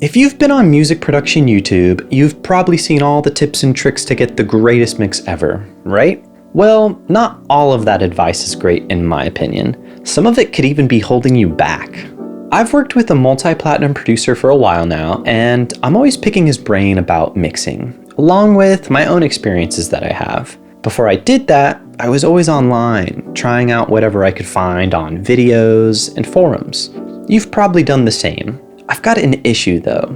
If you've been on music production YouTube, you've probably seen all the tips and tricks to get the greatest mix ever, right? Well, not all of that advice is great in my opinion. Some of it could even be holding you back. I've worked with a multi-platinum producer for a while now, and I'm always picking his brain about mixing, along with my own experiences that I have. Before I did that, I was always online, trying out whatever I could find on videos and forums. You've probably done the same. I've got an issue though.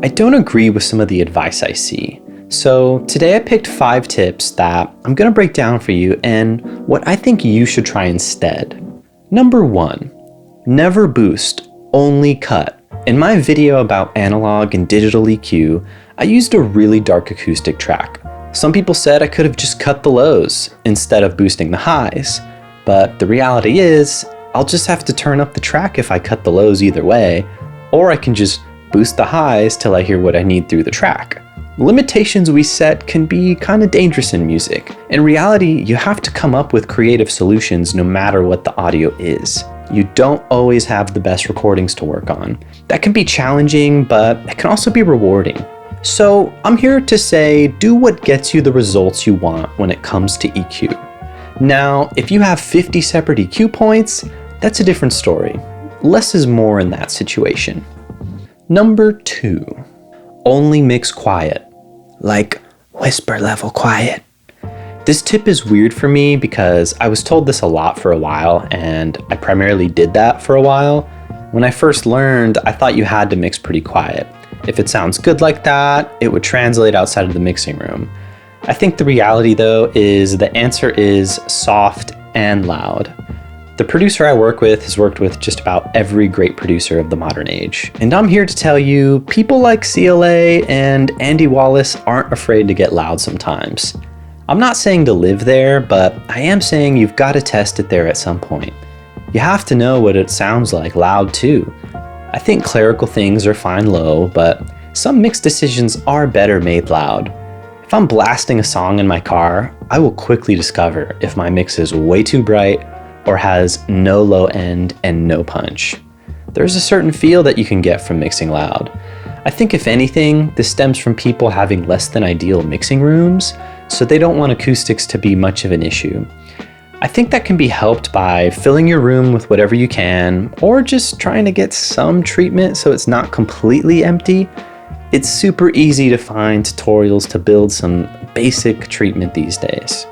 I don't agree with some of the advice I see. So today I picked 5 tips that I'm gonna break down for you and what I think you should try instead. Number 1, never boost, only cut. In my video about analog and digital EQ, I used a really dark acoustic track. Some people said I could have just cut the lows instead of boosting the highs, but the reality is I'll just have to turn up the track if I cut the lows either way, or I can just boost the highs till I hear what I need through the track. Limitations we set can be kind of dangerous in music. In reality, you have to come up with creative solutions no matter what the audio is. You don't always have the best recordings to work on. That can be challenging, but it can also be rewarding. So I'm here to say, do what gets you the results you want when it comes to EQ. Now, if you have 50 separate EQ points, that's a different story. Less is more in that situation. Number 2, only mix quiet, like whisper level quiet. This tip is weird for me because I was told this a lot for a while, and I primarily did that for a while. When I first learned, I thought you had to mix pretty quiet. If it sounds good like that, it would translate outside of the mixing room. I think the reality though is the answer is soft and loud. The producer I work with has worked with just about every great producer of the modern age. And I'm here to tell you, people like CLA and Andy Wallace aren't afraid to get loud sometimes. I'm not saying to live there, but I am saying you've got to test it there at some point. You have to know what it sounds like loud too. I think clerical things are fine low, but some mix decisions are better made loud. If I'm blasting a song in my car, I will quickly discover if my mix is way too bright or has no low end and no punch. There's a certain feel that you can get from mixing loud. I think if anything, this stems from people having less than ideal mixing rooms, so they don't want acoustics to be much of an issue. I think that can be helped by filling your room with whatever you can, or just trying to get some treatment so it's not completely empty. It's super easy to find tutorials to build some basic treatment these days.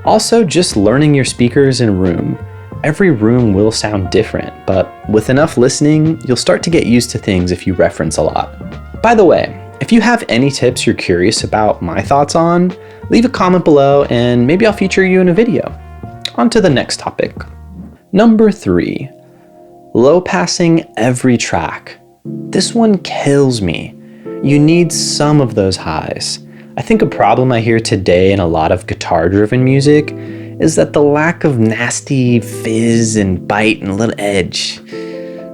Also, just learning your speakers in a room. Every room will sound different, but with enough listening, you'll start to get used to things if you reference a lot. By the way, if you have any tips you're curious about my thoughts on, leave a comment below and maybe I'll feature you in a video. On to the next topic. Number 3, low passing every track. This one kills me. You need some of those highs. I think a problem I hear today in a lot of guitar-driven music is that the lack of nasty fizz and bite and a little edge.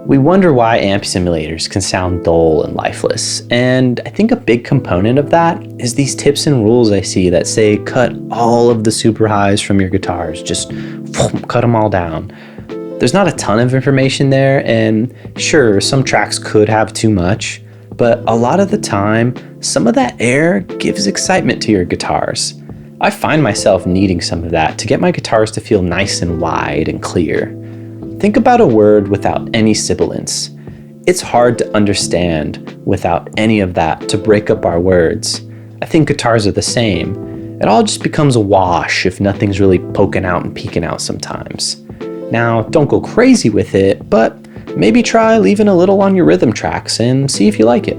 We wonder why amp simulators can sound dull and lifeless, and I think a big component of that is these tips and rules I see that say cut all of the super highs from your guitars, just cut them all down. There's not a ton of information there, and sure, some tracks could have too much, but a lot of the time, some of that air gives excitement to your guitars. I find myself needing some of that to get my guitars to feel nice and wide and clear. Think about a word without any sibilance. It's hard to understand without any of that to break up our words. I think guitars are the same. It all just becomes a wash if nothing's really poking out and peeking out sometimes. Now, don't go crazy with it, but maybe try leaving a little on your rhythm tracks and see if you like it.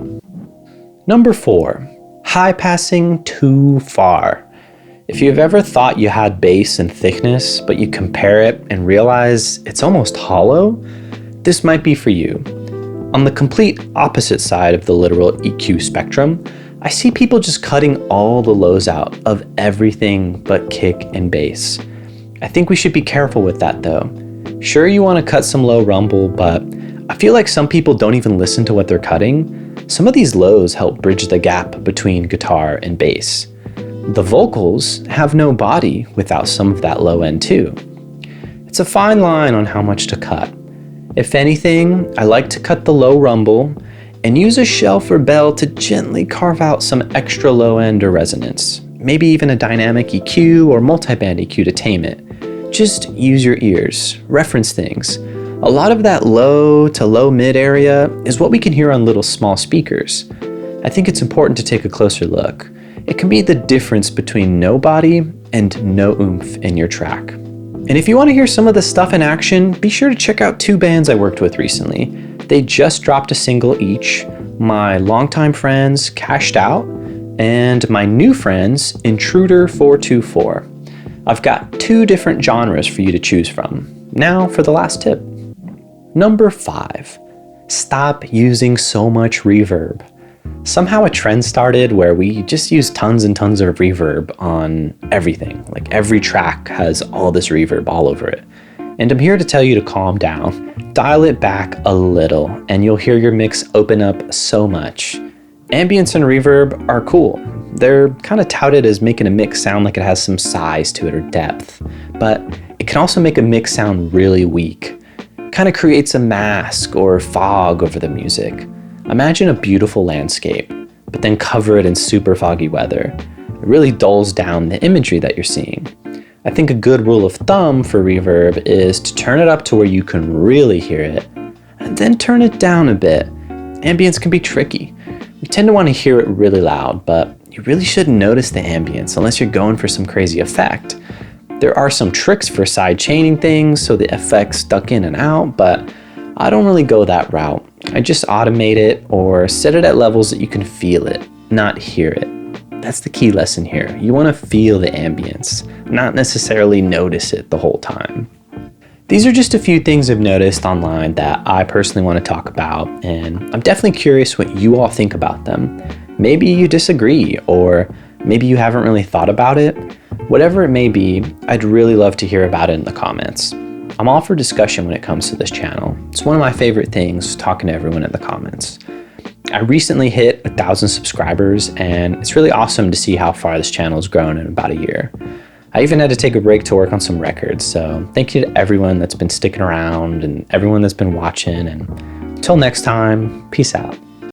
Number 4, high passing too far. If you've ever thought you had bass and thickness, but you compare it and realize it's almost hollow, this might be for you. On the complete opposite side of the literal EQ spectrum, I see people just cutting all the lows out of everything but kick and bass. I think we should be careful with that though. Sure, you want to cut some low rumble, but I feel like some people don't even listen to what they're cutting. Some of these lows help bridge the gap between guitar and bass. The vocals have no body without some of that low end too. It's a fine line on how much to cut. If anything, I like to cut the low rumble and use a shelf or bell to gently carve out some extra low end or resonance. Maybe even a dynamic EQ or multiband EQ to tame it. Just use your ears, reference things. A lot of that low to low mid area is what we can hear on little small speakers. I think it's important to take a closer look. It can be the difference between no body and no oomph in your track. And if you want to hear some of the stuff in action, be sure to check out two bands I worked with recently. They just dropped a single each, my longtime friends Kash'd Out and my new friends Intruder 424. I've got two different genres for you to choose from. Now for the last tip. Number 5, stop using so much reverb. Somehow a trend started where we just use tons and tons of reverb on everything. Like every track has all this reverb all over it. And I'm here to tell you to calm down, dial it back a little, and you'll hear your mix open up so much. Ambience and reverb are cool. They're kind of touted as making a mix sound like it has some size to it or depth, but it can also make a mix sound really weak. Kind of creates a mask or fog over the music. Imagine a beautiful landscape, but then cover it in super foggy weather. It really dulls down the imagery that you're seeing. I think a good rule of thumb for reverb is to turn it up to where you can really hear it, and then turn it down a bit. Ambience can be tricky. We tend to want to hear it really loud, but you really shouldn't notice the ambience unless you're going for some crazy effect. There are some tricks for side chaining things so the effects duck in and out, but I don't really go that route. I just automate it or set it at levels that you can feel it, not hear it. That's the key lesson here. You want to feel the ambience, not necessarily notice it the whole time. These are just a few things I've noticed online that I personally want to talk about, and I'm definitely curious what you all think about them. Maybe you disagree, or maybe you haven't really thought about it. Whatever it may be, I'd really love to hear about it in the comments. I'm all for discussion when it comes to this channel. It's one of my favorite things, talking to everyone in the comments. I recently hit 1,000 subscribers, and it's really awesome to see how far this channel has grown in about a year. I even had to take a break to work on some records, so thank you to everyone that's been sticking around and everyone that's been watching, and until next time, peace out.